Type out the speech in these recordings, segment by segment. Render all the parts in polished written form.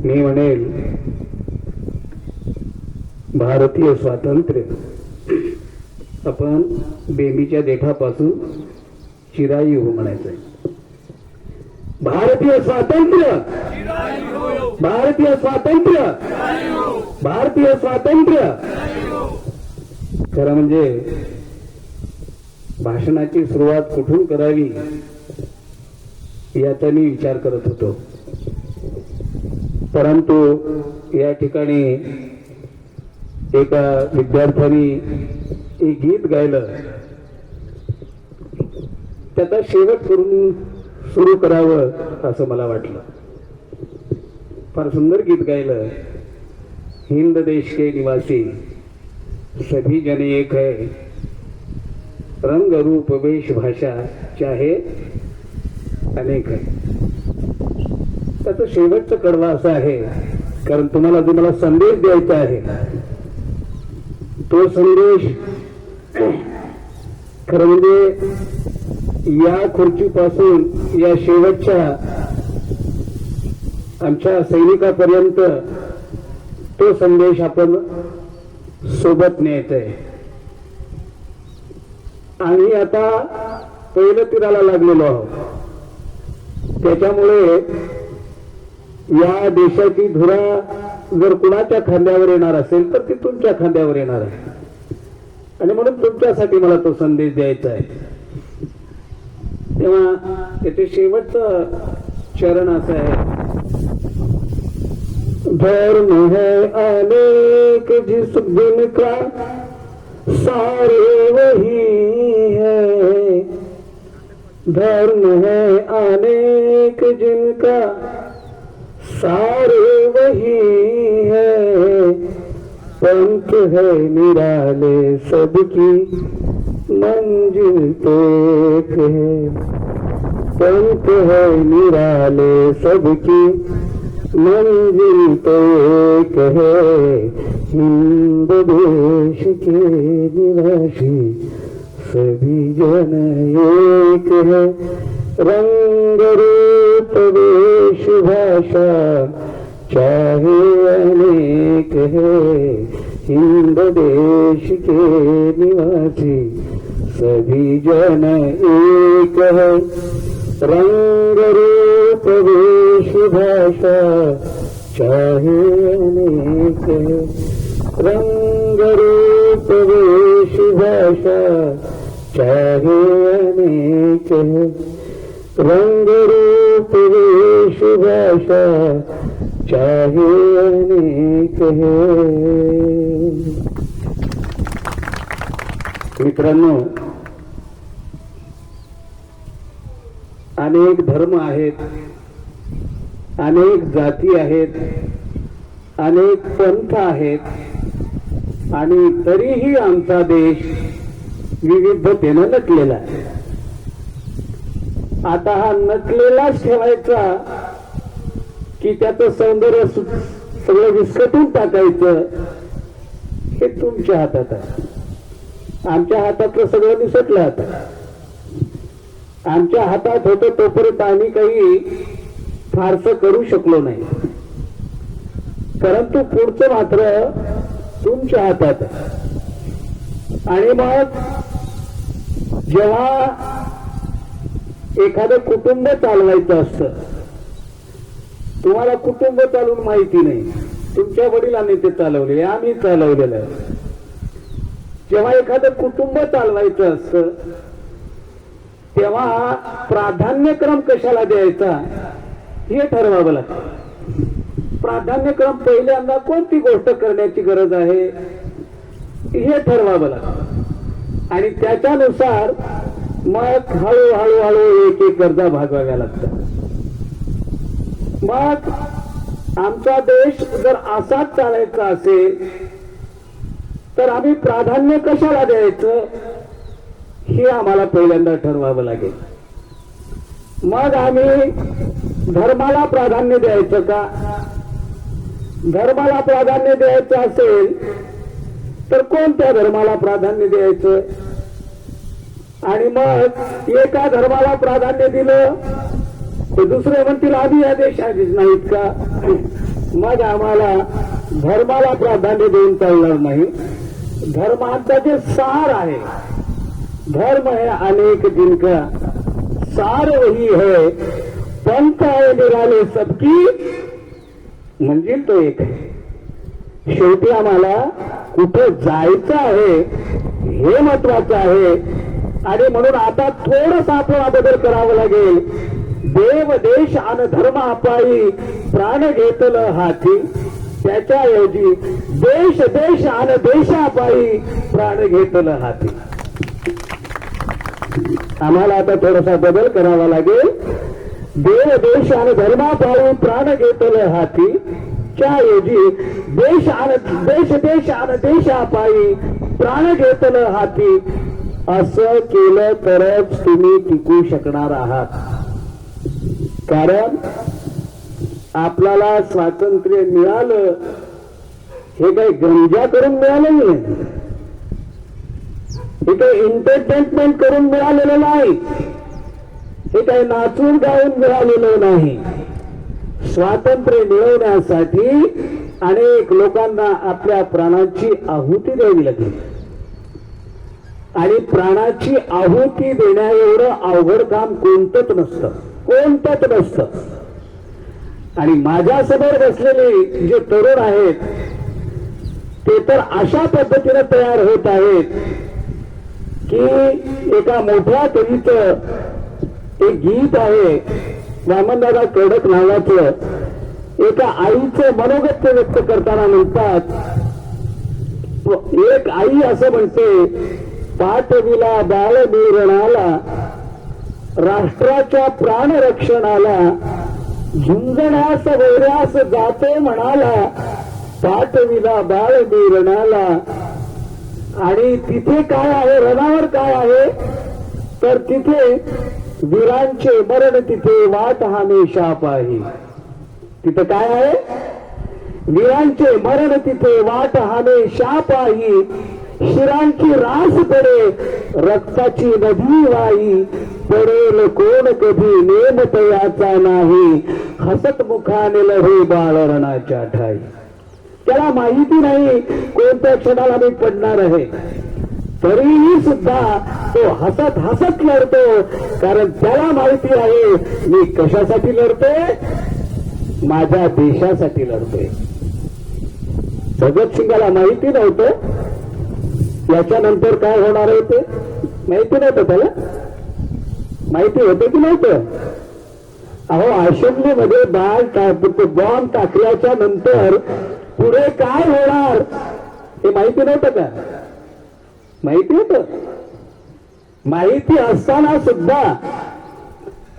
मी म्हणेल भारतीय स्वातंत्र्य आपण बेंबीच्या देठापासून चिराई हो म्हणायचंय. भारतीय स्वातंत्र्य, भारतीय स्वातंत्र्य, भारतीय स्वातंत्र्य. खरं म्हणजे भाषणाची सुरुवात कुठून करावी याचा मी विचार करत होतो, परंतु या ठिकाणी एका विद्यार्थ्याने एक गीत गायलं, त्याचा शेवट करून सुरू करावं असं मला वाटलं. फार सुंदर गीत गायलं. हिंद देश के निवासी सभी जन एक है, रंग रूप वेश भाषा चाहे अनेक है. त्याचं शेवटचं कडवा असं आहे, कारण तुम्हाला जो मला संदेश द्यायचा आहे तो संदेश खरं म्हणजे या खुर्चीपासून या शेवटच्या आमच्या सैनिकापर्यंत तो संदेश आपण सोबत न्यायचा आहे. आणि आता पहिलं तीराला लागलेलो आहोत, त्याच्यामुळे या देशाची धुरा जर कुणाच्या खांद्यावर येणार असेल तर ती तुमच्या खांद्यावर येणार आहे. आणि म्हणून तुमच्यासाठी मला तो संदेश द्यायचा आहे. तेव्हा त्याचे शेवटचं चरण असं आहे, धर्म है अनेक जिस दिन का सारे वही है, धर्म है अनेक जिनका सारे वही है, पंख है निराले सबकी मंजिल तो एक है, पंख है निराले सबकी मंजिल तो एक है, हिंद देश के निवासी सभी जन एक है, रंग रूप वेश भाषा चाहे अनेक है, हिंद देश के निवासी सभी जन एक है, रंग रूप वेश भाषा चाहे अनेक है, रंग रूप वेश भाषा चाहे अनेक है, रंग रूप वेश भाषा चाहे अनेक है. मित्रांनो, अनेक धर्म आहेत, अनेक जाती आहेत, अनेक पंथ आहेत, आणि तरीही आमचा देश विविधतेनं नटलेला आहे. आता हा नटलेलाच ठेवायचा की त्याचं सौंदर्य सगळं विस्कटून टाकायचं, हे तुमच्या हातात आहे. आमच्या हातातलं सगळं निसटलं. आता आमच्या हातात होतं तोपर्यंत आम्ही काही फारसं करू शकलो नाही, परंतु पुढचं मात्र तुमच्या हातात आहे. आणि मग जेव्हा एखादं कुटुंब चालवायचं असतं, तुम्हाला कुटुंब चालवून माहिती नाही, तुमच्या वडिलांनी ते चालवलेले, आम्ही चालवलेलं आहे. जेव्हा एखादं कुटुंब चालवायचं असतं तेव्हा प्राधान्यक्रम कशाला द्यायचा हे ठरवावं लागतं. प्राधान्यक्रम पहिल्यांदा कोणती गोष्ट करण्याची गरज आहे हे ठरवावं लागतं, आणि त्याच्यानुसार मग हळूहळू हळू एक एक गरजा भागवाव्या लागतात. मग आमचा देश जर असाच चालायचा असेल तर आम्ही प्राधान्य कशाला द्यायचं हे आम्हाला पहिल्यांदा ठरवावं लागेल. मग आम्ही धर्माला प्राधान्य द्यायचं का? धर्माला प्राधान्य द्यायचं असेल तर कोणत्या धर्माला प्राधान्य द्यायचं? आणि मग एका धर्माला प्राधान्य दिलं तर दुसरे म्हणतील आम्ही या देशाचीच नाहीत का? मग आम्हाला धर्माला प्राधान्य देऊन चालणार नाही. धर्माचा जे सार आहे, धर्म है अनेक जिनका सार वही है, पंथ आहे निराले सबकी मंजिल तो एक आहे. शेवटी आम्हाला कुठे जायचं आहे हे महत्वाचं आहे. आणि म्हणून आता थोडंसं आपल्याला बदल करावा लागेल. देव देश आणि धर्म अपायी प्राण घेतलं हाती, त्याच्याऐवजी देश देश आणि देशापायी प्राण घेतलं हाती. आम्हाला आता थोडासा बदल करावा लागेल. देव देश आणि धर्मापायी प्राण घेतलं हाती, त्याऐवजी देश देश आणि देशापायी प्राण घेतलं हाती. असं केलं तरच तुम्ही टिकू शकणार आहात. कारण आपल्याला स्वातंत्र्य मिळालं हे काही गंजा करून मिळालं नाही, हे काही एंटरटेनमेंट करून मिळालेलं नाही, हे काही नाचून गाऊन मिळालेलं नाही. स्वातंत्र्य मिळवण्यासाठी अनेक लोकांना आपल्या प्राणाची आहुती द्यावी लागली. आणि प्राणाची आहुती देण्या एवढं अवघड काम कोणतंच नसतं. आणि माझ्या समोर बसलेले जे तरुण आहेत ते तर अशा पद्धतीने तयार होत आहेत की एका मोठ्या कवीचं एक गीत आहे, वामनदादा कडक नावाचं. एका आईचं मनोगत व्यक्त करताना म्हणतात, एक आई असं म्हणते, पाठविला बाळबीरणाला राष्ट्राच्या प्राणरक्षणाला, झुंजण्यास वैऱ्यास जाते म्हणाला, पाठविला बाळबीरणाला. आणि तिथे काय आहे, रणावर काय आहे, तर तिथे वीरांचे मरण तिथे वाट हमेशा पाही. तिथं काय आहे, वीरांचे मरण तिथे वाट हमेशा पाही. शिरांची रास पडे रक्ताची नदी वाई, पडेल कोण कधी नेम तयाचा नाही, हसत मुखाने लढे बाळ रणाच्या ठाई. त्याला माहिती नाही कोणत्या क्षणाला मी पडणार आहे, तरीही सुद्धा तो हसत हसत लढतो. कारण त्याला माहिती आहे मी कशासाठी लढतोय, माझ्या देशासाठी लढतोय. भगतसिंगाला माहिती नव्हतं याच्यानंतर काय होणार आहे ते, माहिती नव्हतं त्याला. माहिती होतं की नव्हतं? अहो, असेंब्लीमध्ये बॉम्ब टाकल्याच्या नंतर पुढे काय होणार हे माहिती नव्हतं का? माहिती होतं. माहिती असताना सुद्धा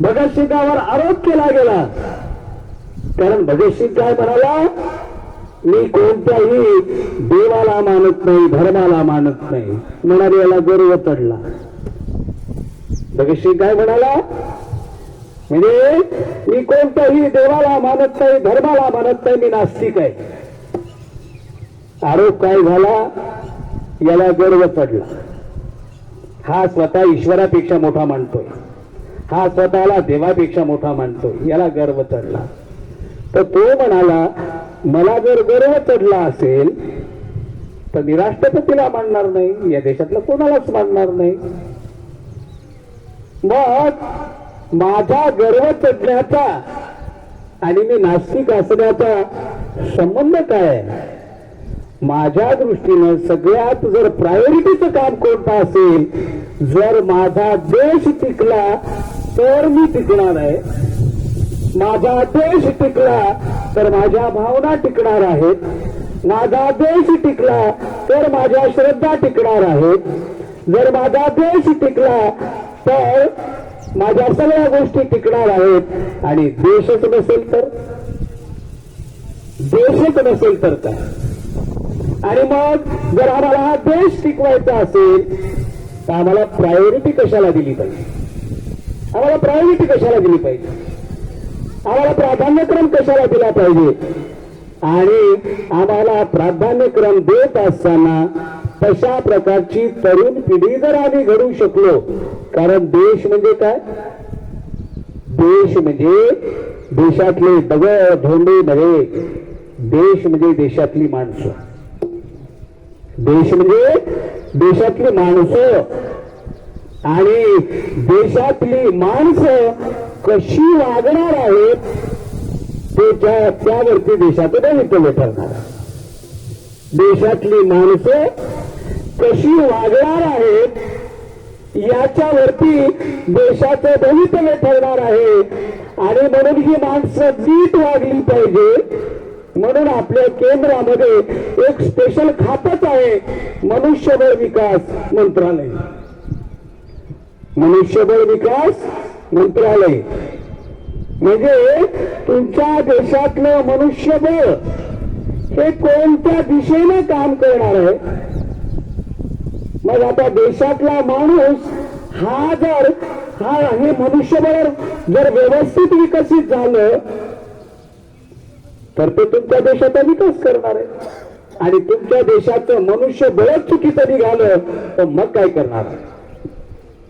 भगतसिंगावर आरोप केला गेला. कारण भगतसिंग काय म्हणाला, मी कोणत्याही देवाला मानत नाही, धर्माला मानत नाही. म्हणाले याला गर्व चढला. भगतसिंग काय म्हणाला, म्हणजे मी कोणत्याही देवाला मानत नाही, धर्माला मानत नाही, मी नास्तिक आहे. आरोप काय झाला, याला गर्व चढला. हा स्वतः ईश्वरापेक्षा मोठा मानतोय, हा स्वतःला देवापेक्षा मोठा मानतोय, याला गर्व चढला. तर तो म्हणाला, मला जर गर्व चढला असेल तर मी राष्ट्रपतीला मानणार नाही, या देशातलं कोणालाच मानणार नाही. मग माझा गर्व चढण्याचा आणि मी नास्तिक असण्याचा संबंध काय आहे? माझ्या दृष्टीनं सगळ्यात जर प्रायोरिटीचं काम कोणतं असेल, जर माझा देश टिकला तर मी टिकणार आहे, माझा देश टिकला तर माझ्या भावना टिकणार आहेत, माझा देश टिकला तर माझ्या श्रद्धा टिकणार आहेत, जर माझा देश टिकला तर माझ्या सगळ्या गोष्टी टिकणार आहेत. आणि देशच नसेल तर, देशच नसेल तर काय? आणि मग जर आम्हाला हा देश टिकवायचा असेल तर आम्हाला प्रायोरिटी कशाला दिली पाहिजे? आम्हाला प्रायोरिटी कशाला दिली पाहिजे? आम्हाला प्राधान्यक्रम कशाला दिला पाहिजे? आणि आम्हाला प्राधान्यक्रम देत असताना तशा प्रकारची तरुण पिढी जर आम्ही घडवू शकलो, कारण देश म्हणजे काय? देश म्हणजे देशातले दगड धोंडे नव्हे, देश म्हणजे देशातली माणसं, देश म्हणजे देशातली माणसं, आणि देशातली माणसं कशी वागणार आहेत त्यावरती देशाचं भवितव्य ठरणार. देशातली माणसं कशी वागणार आहेत याच्यावरती देशाचं भवितव्य ठरणार आहे. आणि म्हणून ही माणसं नीट वागली पाहिजे म्हणून आपल्या केंद्रामध्ये एक स्पेशल खातच आहे, मनुष्यबळ विकास मंत्रालय. मनुष्यबळ विकास मंत्रालय म्हणजे तुमच्या देशातलं मनुष्यबळ हे कोणत्या दिशेने काम करणार आहे. मग आता देशातला माणूस हे मनुष्यबळ जर व्यवस्थित विकसित झालं तर ते तुमच्या देशाचा विकास करणार आहे. आणि तुमच्या देशाचं मनुष्यबळ चुकीचं निघालं तर मग काय करणार,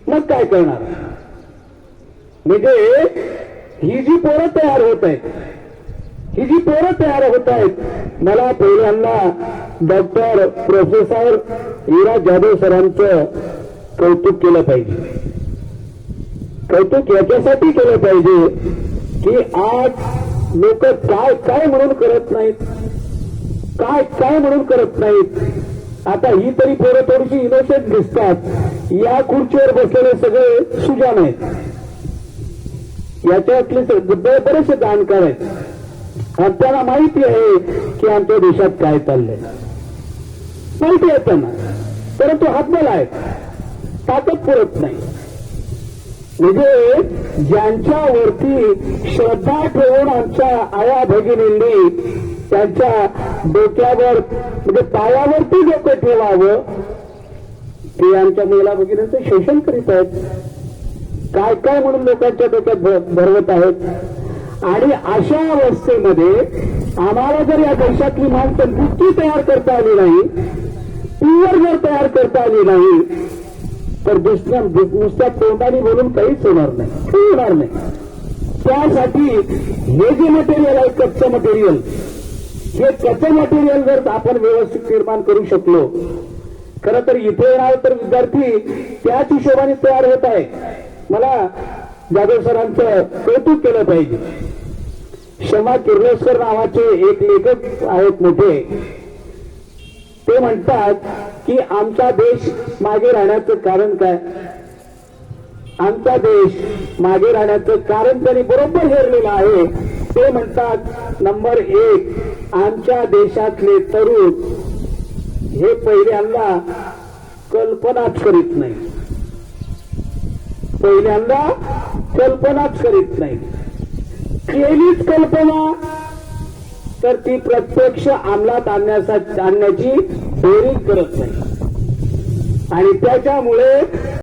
मग काय करणार. म्हणजे ही जी पोरं तयार होत आहेत, ही जी पोरं तयार होत आहेत, मला पहिल्यांदा डॉक्टर प्रोफेसर इरा जाधव सरांचं कौतुक केलं पाहिजे. कौतुक याच्यासाठी केलं पाहिजे की आज लोक काय काय म्हणून करत नाहीत, काय काय म्हणून करत नाहीत. आता ही तरी पोरं थोडीशी इनोसेंट दिसतात, या खुर्चीवर बसलेले सगळे सुजाण आहेत, याच्यातले बरेचसे जाणकार आहेत आणि त्यांना माहिती आहे की आमच्या देशात काय चाललंय, माहिती आहे त्यांना, परंतु हातबल आहेत, ताकद पुरत नाही. म्हणजे ज्यांच्यावरती श्रद्धा ठेवून आमच्या आया भगिनींनी त्यांच्या डोक्यावर म्हणजे पायावरती डोकं ठेवावं ते आमच्या महिला भगिनींचं शोषण करीत आहेत, काय काय म्हणून लोकांच्या डोक्यात भरवत आहेत. आणि अशा अवस्थेमध्ये आम्हाला जर या देशातली माणसं बुद्धी तयार करता आली नाही, प्युअर जर तयार करता आली नाही तर नुसत्या तोंडाने बोलून काहीच होणार नाही, काही होणार नाही. त्यासाठी हे जे मटेरियल आहे कच्चं मटेरियल, हे कच्चं मटेरियल जर आपण व्यवस्थित निर्माण करू शकलो, खरं तर इथे येणार तर विद्यार्थी त्याच हिशोबाने तयार होत आहे. मला जाधव सरांचं कौतुक केलं पाहिजे. शमा किर्लोस्कर नावाचे एक लेखक आहेत मोठे, ते म्हणतात की आमचा देश मागे राहण्याचं कारण काय. आमचा देश मागे राहण्याचं कारण त्यांनी बरोबर हेरलेलं आहे. ते म्हणतात नंबर 1, आमच्या देशातले तरुण हे पहिल्यांदा कल्पनाच करीत नाही, पहिल्यांदा कल्पनाच करीत नाही. केलीच कल्पना तर ती प्रत्यक्ष अंमलात आणण्याची बेरीज करत नाही. आणि त्याच्यामुळे